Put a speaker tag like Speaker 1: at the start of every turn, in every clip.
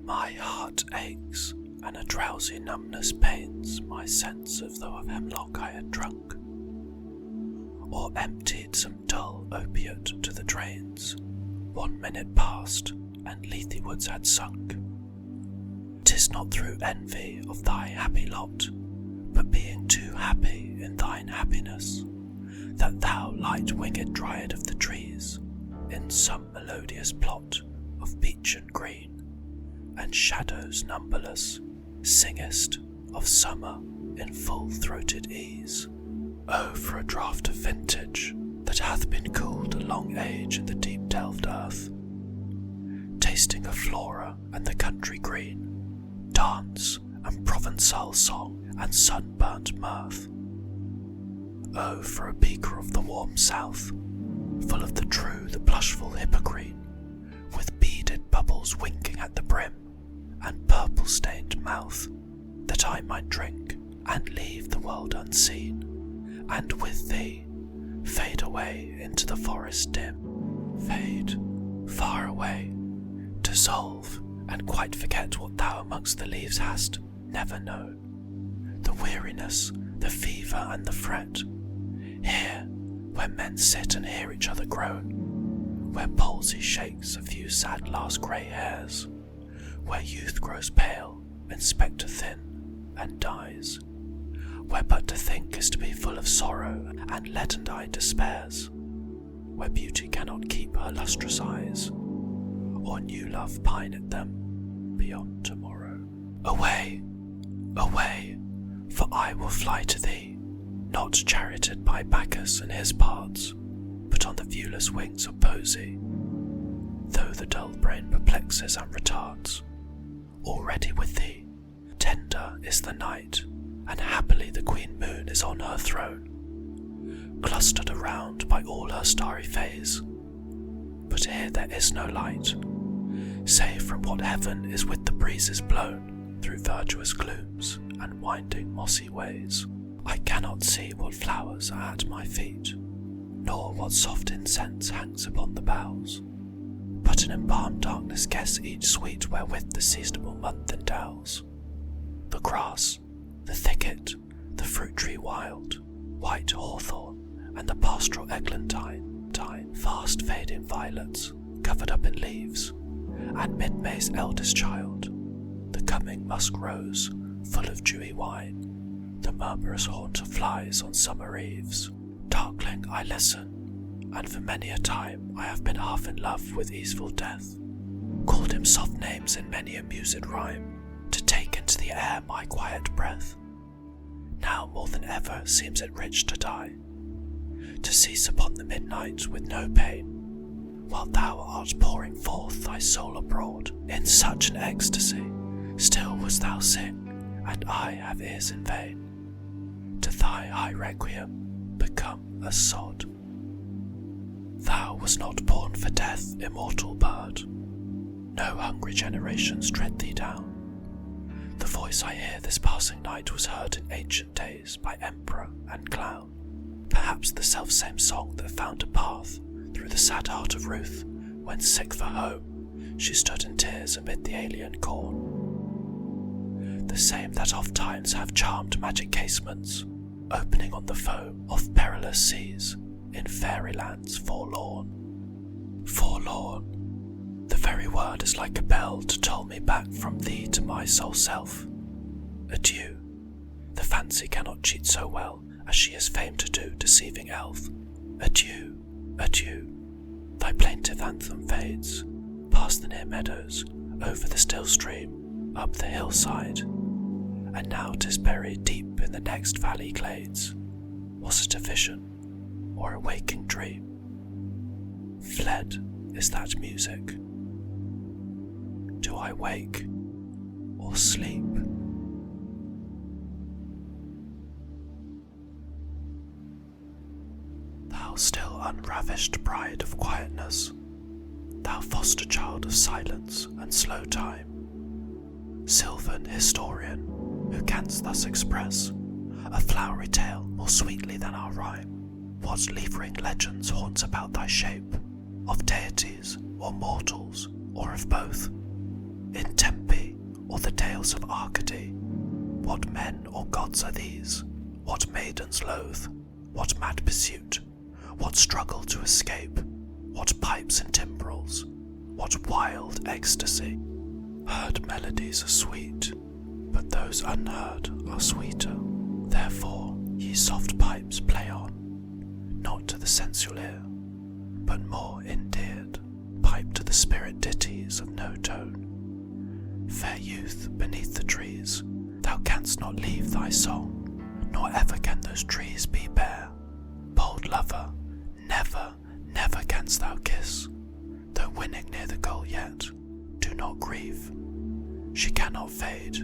Speaker 1: My heart aches, and a drowsy numbness pains my sense as though of hemlock I had drunk, or emptied some dull opiate to the drains. 1 minute passed, and Lethe woods had sunk. 'Tis not through envy of thy happy lot, but being too happy in thine happiness, that thou, light-winged dryad of the trees, in some melodious plot of beech and green, and shadows numberless, singest of summer in full-throated ease. Oh, for a draught of vintage that hath been cooled a long age in the deep-delved earth, tasting of flora and the country green, dance and Provençal song and sunburnt mirth. Oh, for a beaker of the warm south, full of the true, the blushful hippocrene, with beaded bubbles winking at the brim, and purple-stained mouth, that I might drink and leave the world unseen, and with thee fade away into the forest dim, fade far away, dissolve, and quite forget what thou amongst the leaves hast never known, the weariness, the fever, and the fret, here where men sit and hear each other groan, where palsy shakes a few sad last grey hairs, where youth grows pale and spectre thin and dies, where but to think is to be full of sorrow and leaden-eyed despairs, where beauty cannot keep her lustrous eyes, or new love pine at them beyond tomorrow. Away, away, for I will fly to thee, not charioted by Bacchus and his parts, but on the viewless wings of poesy, though the dull brain perplexes and retards. Already with thee, tender is the night, and happily the queen moon is on her throne, clustered around by all her starry fays. But here there is no light, save from what heaven is with the breezes blown through verdurous glooms and winding mossy ways. I cannot see what flowers are at my feet, nor what soft incense hangs upon the boughs, but an embalmed darkness guess each sweet wherewith the seasonable month endows. The grass, the thicket, the fruit tree wild, white hawthorn, and the pastoral eglantine, fast fading violets, covered up in leaves, and mid-May's eldest child, the coming musk rose, full of dewy wine, the murmurous haunt of flies on summer eves. Darkling I listen, and for many a time I have been half in love with easeful death, called him soft names in many a mused rhyme, to take into the air my quiet breath. Now more than ever seems it rich to die, to cease upon the midnight with no pain, while thou art pouring forth thy soul abroad in such an ecstasy. Still wouldst thou sing, and I have ears in vain, to thy high requiem become a sod. Thou wast not born for death, immortal bird, no hungry generations tread thee down. The voice I hear this passing night was heard in ancient days by emperor and clown, perhaps the selfsame song that found a path through the sad heart of Ruth, when sick for home she stood in tears amid the alien corn, the same that oft times have charmed magic casements, opening on the foam of perilous seas in fairylands forlorn. Forlorn, the very word is like a bell to toll me back from thee to my sole self. Adieu, the fancy cannot cheat so well as she is famed to do, deceiving elf. Adieu, adieu, thy plaintive anthem fades, past the near meadows, over the still stream, up the hillside, and now 'tis buried deep in the next valley glades. Was it a vision, or a waking dream? Fled is that music. Do I wake, or sleep? Thou still unravished bride of quietness, thou foster child of silence and slow time, sylvan historian, who canst thus express a flowery tale more sweetly than our rhyme. What leavering legends haunts about thy shape, of deities or mortals, or of both? In Tempe or the tales of Arcady? What men or gods are these? What maidens loathe? What mad pursuit? What struggle to escape? What pipes and timbrels? What wild ecstasy? Heard melodies are sweet, but those unheard are sweeter. Therefore, ye soft pipes play on, not to the sensual ear, but more endeared, pipe to the spirit ditties of no tone. Fair youth, beneath the trees, thou canst not leave thy song, nor ever can those trees be bare. Bold lover, never, never canst thou kiss, though winning near the goal yet, do not grieve. She cannot fade,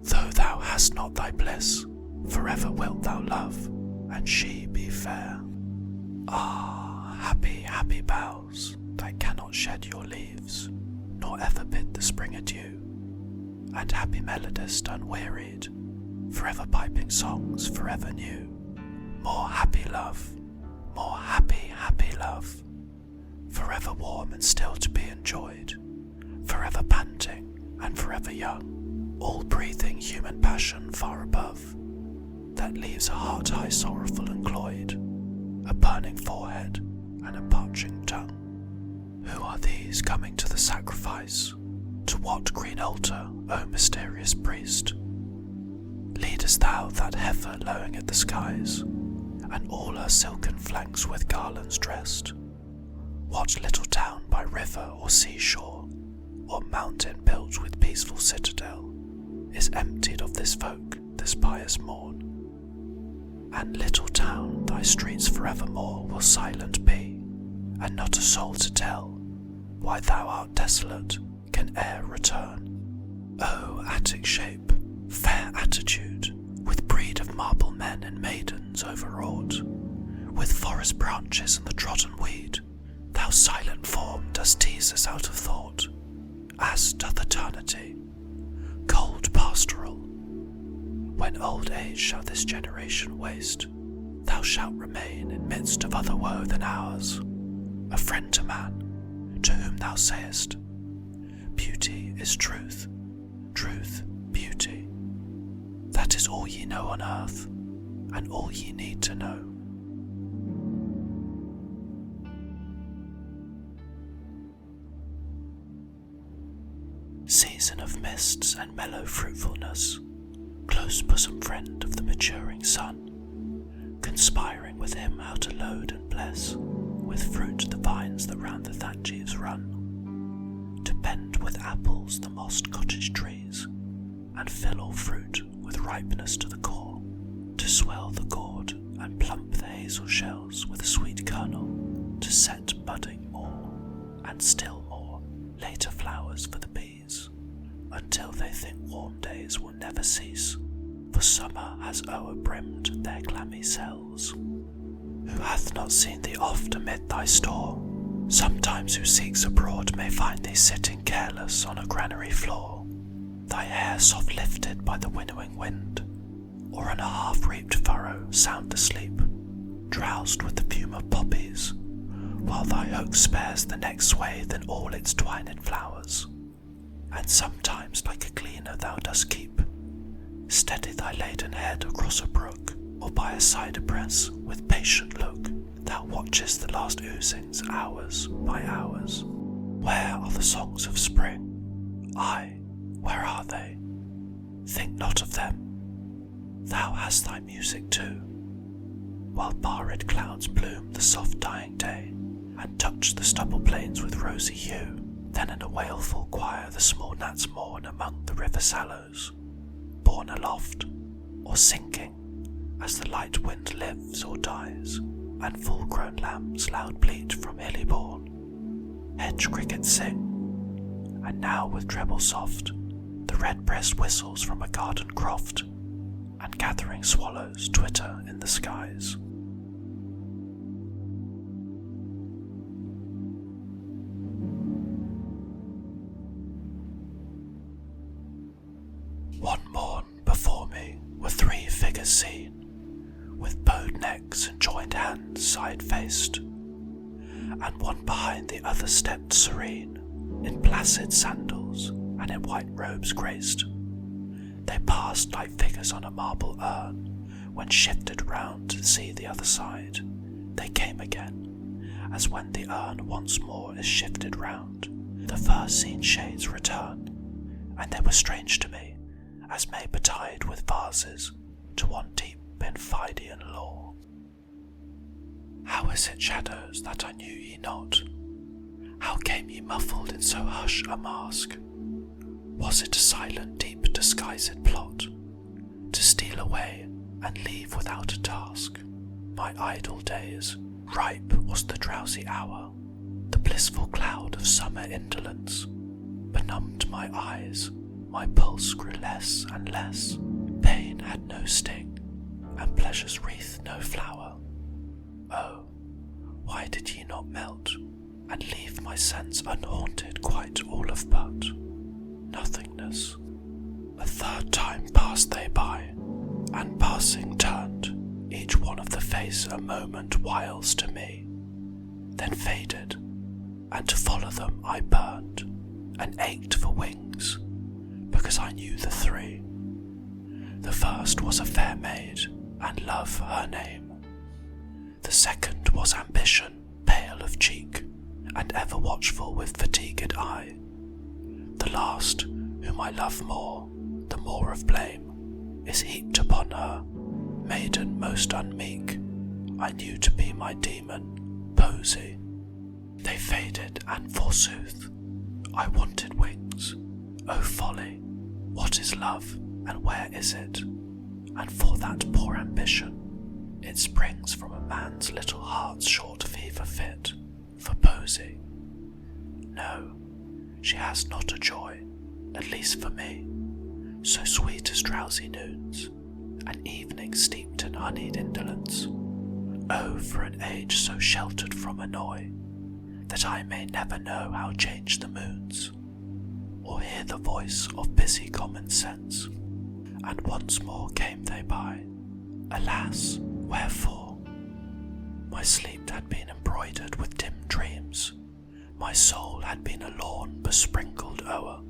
Speaker 1: though thou hast not thy bliss, forever wilt thou love, and she be fair. Ah, happy, happy boughs, that cannot shed your leaves, nor ever bid the spring adieu, and happy melodist unwearied, forever piping songs forever new. More happy love, more happy, happy love, forever warm and still to be enjoyed, forever panting and forever young, all breathing human passion far above, that leaves a heart high sorrowful and cloyed, a burning forehead and a parching tongue. Who are these coming to the sacrifice? To what green altar, O mysterious priest? Leadest thou that heifer lowing at the skies, and all her silken flanks with garlands dressed? What little town by river or seashore, or mountain built with peaceful citadel, is emptied of this folk this pious morn? And little town, thy streets forevermore will silent be, and not a soul to tell why thou art desolate can e'er return. O Attic shape, fair attitude, with breed of marble men and maidens overwrought, with forest branches and the trodden weed, thou silent form dost tease us out of thought, as doth eternity, cold pastoral. When old age shall this generation waste, thou shalt remain in midst of other woe than ours, a friend to man, to whom thou sayest, beauty is truth, truth beauty. That is all ye know on earth, and all ye need to know. Season of mists and mellow fruitfulness, close bosom friend of the maturing sun, conspiring with him how to load and bless with fruit the vines that round the thatch eaves run, to bend with apples the mossed cottage trees, and fill all fruit with ripeness to the core, to swell the gourd and plump the hazel shells with a sweet kernel, to set budding more, and still more later flowers for the bees, until they think warm days will never cease, for summer has o'erbrimmed their clammy cells. Who hath not seen thee oft amid thy store, sometimes who seeks abroad may find thee sitting careless on a granary floor, thy hair soft lifted by the winnowing wind, or in a half-reaped furrow sound asleep, drowsed with the fume of poppies, while thy hook spares the next swathe in all its twined flowers. And sometimes like a gleaner thou dost keep, steady thy laden head across a brook, or by a cider press with patient look thou watchest the last oozings hours by hours. Where are the songs of spring? Ay, where are they? Think not of them. Thou hast thy music too, while barred clouds bloom the soft dying day, and touch the stubble plains with rosy hue. Then in a wailful choir the small gnats mourn among the river sallows, borne aloft, or sinking, as the light wind lives or dies, and full-grown lambs loud bleat from hilly bourne. Hedge crickets sing, and now with treble soft, the red-breast whistles from a garden croft, and gathering swallows twitter in the skies. One morn before me were three figures seen, with bowed necks and joined hands side-faced, and one behind the other stepped serene, in placid sandals and in white robes graced, They passed like figures on a marble urn. When shifted round to see the other side, they came again, as when the urn once more is shifted round, the first seen shades return, and they were strange to me, as may betide with vases to one deep in Phidian lore. How is it, shadows, that I knew ye not? How came ye muffled in so hush a mask? Was it a silent, deep, disguised plot, to steal away and leave without a task my idle days? Ripe was the drowsy hour, the blissful cloud of summer indolence benumbed my eyes, my pulse grew less and less, pain had no sting, and pleasure's wreath no flower. Oh, why did ye not melt, and leave my sense unhaunted quite all of but nothingness? A third time passed they by, and passing turned, each one of the face a moment whiles to me, then faded, and to follow them I burned, and ached for wings, because I knew the three. The first was a fair maid, and love her name. The second was ambition, pale of cheek, and ever watchful with fatigued eye. The last, whom I love more, the more of blame is heaped upon her, maiden most unmeek, I knew to be my demon, Posy. They faded, and forsooth, I wanted wings. O folly, what is love, and where is it? And for that poor ambition, it springs from a man's little heart's short fever fit, for Posy. No, she has not a joy, at least for me, so sweet as drowsy noons, and evenings steeped in honeyed indolence. Oh, for an age so sheltered from annoy, that I may never know how change the moons, or hear the voice of busy common sense. And once more came they by. Alas, wherefore? My sleep had been embroidered with dim dreams, my soul had been a lawn besprinkled o'er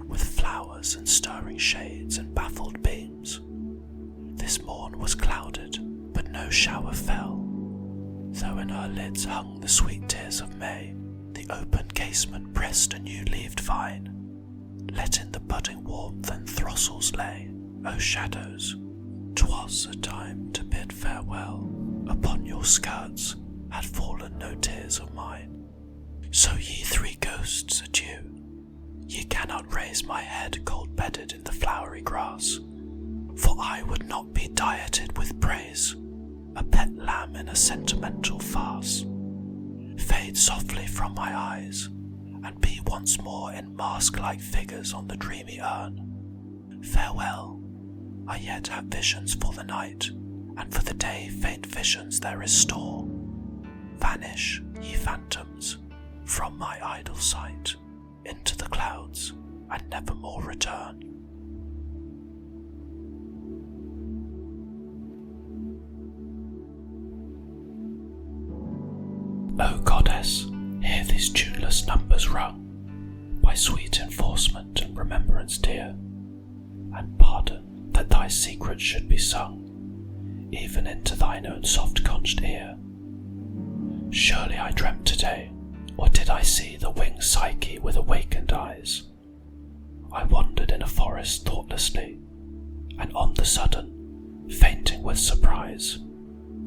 Speaker 1: with flowers and stirring shades and baffled beams. This morn was clouded, but no shower fell, though in her lids hung the sweet tears of May. The open casement pressed a new-leaved vine, let in the budding warmth and throstles lay. O shadows, 'twas a time to bid farewell. Upon your skirts had fallen no tears of mine. So ye three ghosts, adieu. Ye cannot raise my head cold-bedded in the flowery grass, for I would not be dieted with praise, a pet lamb in a sentimental farce. Fade softly from my eyes, and be once more in mask-like figures on the dreamy urn. Farewell, I yet have visions for the night, and for the day faint visions there is store. Vanish, ye phantoms, from my idle sight, into the clouds, and never more return. O goddess, hear these tuneless numbers rung, by sweet enforcement and remembrance dear, and pardon that thy secrets should be sung, even into thine own soft-conched ear. Surely I dreamt today, or did I see the winged Psyche with awakened eyes? I wandered in a forest thoughtlessly, and on the sudden, fainting with surprise,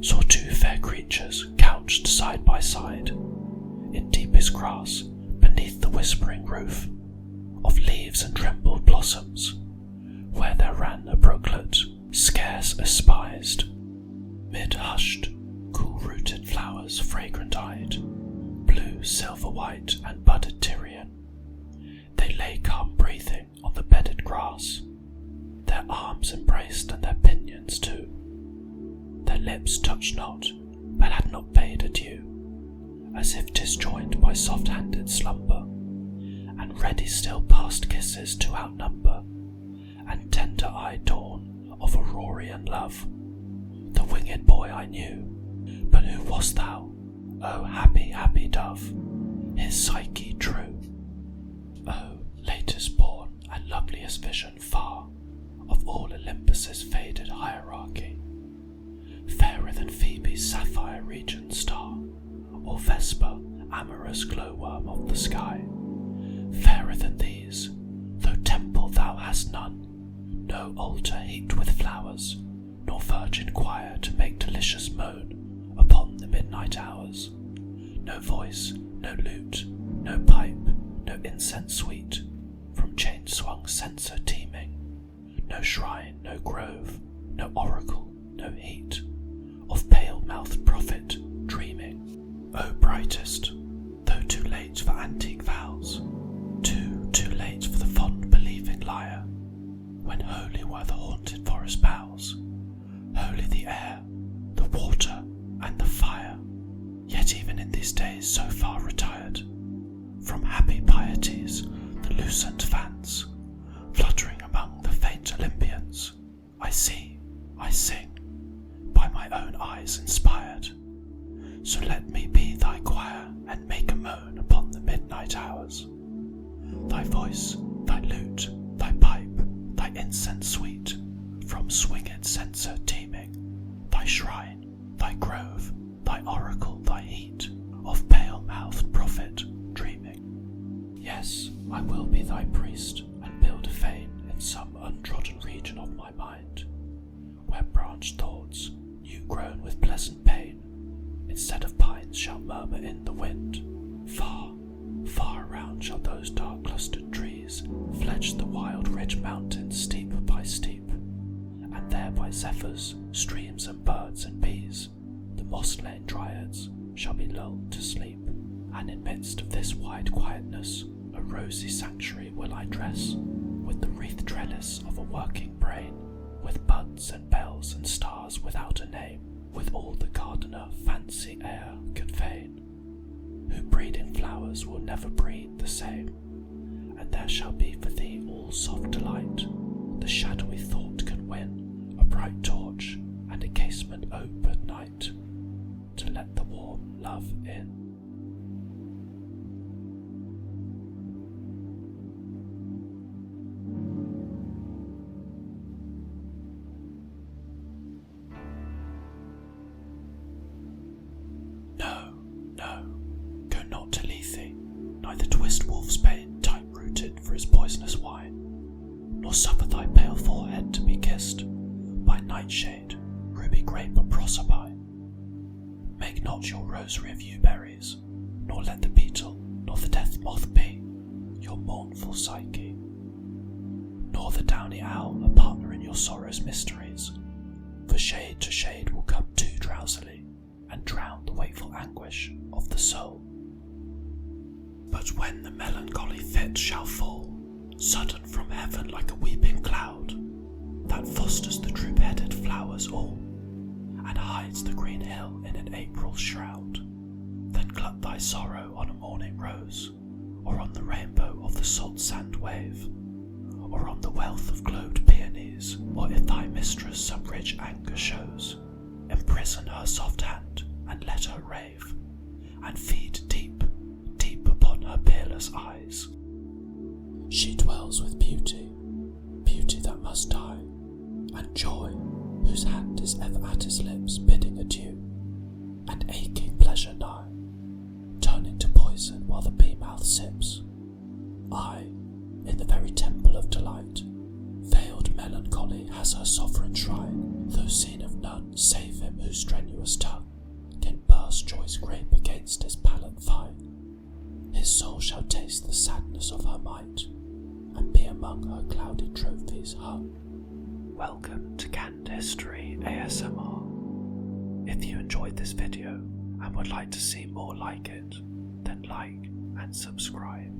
Speaker 1: saw two fair creatures couched side by side, in deepest grass beneath the whispering roof of leaves and trembled blossoms, where there ran a brooklet scarce espised, mid hushed, cool-rooted flowers fragrant-eyed, blue, silver-white, and budded Tyrian. They lay calm-breathing on the bedded grass, their arms embraced and their pinions too. Their lips touched not, but had not bade adieu, as if disjoined by soft-handed slumber, and ready still past kisses to outnumber, and tender-eyed dawn of Aurorian love. The winged boy I knew, but who wast thou, O happy, happy dove, his Psyche true? O latest born and loveliest vision far of all Olympus's faded hierarchy, fairer than Phoebe's sapphire region star, or Vesper, amorous glowworm of the sky, fairer than these, though temple thou hast none, no altar heaped with flowers, nor virgin choir to make delicious moan upon the midnight hours, no voice, no lute, no pipe, no incense sweet, from chain-swung censer teeming, no shrine, no grove, no oracle, no heat, of pale-mouthed prophet dreaming. O brightest, though too late for antique vows, too late for the fond believing lyre, when holy were the haunted forest boughs, holy the air, the water, and the fire, yet even in these days so far retired, from happy pieties the lucent fans, fluttering among the faint Olympians, I see, I sing, by my own eyes inspired. So let me be thy choir, and make a moan upon the midnight hours. Thy voice, thy lute, thy pipe, thy incense sweet, from swinged censer teeming, thy shrine, thy grove, thy oracle, thy heat, of pale-mouthed prophet dreaming. Yes, I will be thy priest, and build a fane in some untrodden region of my mind, where branched thoughts, new grown with pleasant pain, instead of pines shall murmur in the wind. Far, far around shall those dark clustered trees fledge the wild ridge mountains steep by steep, and there by zephyrs, streams and birds and bees, the moss-lain dryads shall be lulled to sleep, and in midst of this wide quietness a rosy sanctuary will I dress, with the wreathed trellis of a working brain, with buds and bells and stars without a name, with all the gardener fancy air could feign, who breeding flowers will never breed the same, and there shall be for thee all soft delight, the shadowy thought can win, a bright torch and a casement ope at night, to let the warm love in. Neither twist wolf's bane tight-rooted for his poisonous wine, nor suffer thy pale forehead to be kissed by nightshade, ruby grape, or Proserpine. Make not your rosary of yew berries, nor let the beetle nor the death moth be your mournful Psyche, nor the downy owl a partner in your sorrow's mysteries, for shade to shade will come too drowsily, and drown the wakeful anguish of the soul. But when the melancholy fit shall fall, sudden from heaven like a weeping cloud, that fosters the droop-headed flowers all, and hides the green hill in an April shroud, then glut thy sorrow on a morning rose, or on the rainbow of the salt sand wave, or on the wealth of glowed peonies, or if thy mistress some rich anger shows, imprison her soft hand, and let her rave, and feed deep upon her peerless eyes. She dwells with beauty, beauty that must die, and joy, whose hand is ever at his lips bidding adieu, and aching pleasure nigh, turning to poison while the bee-mouth sips. I, in the very temple of delight, veiled melancholy has her sovereign shrine, though seen of none save him whose strenuous tongue can burst joy's grape against his palate fine. His soul shall taste the sadness of her might, and be among her cloudy trophies hung. Welcome to Canned History ASMR. If you enjoyed this video and would like to see more like it, then like and subscribe.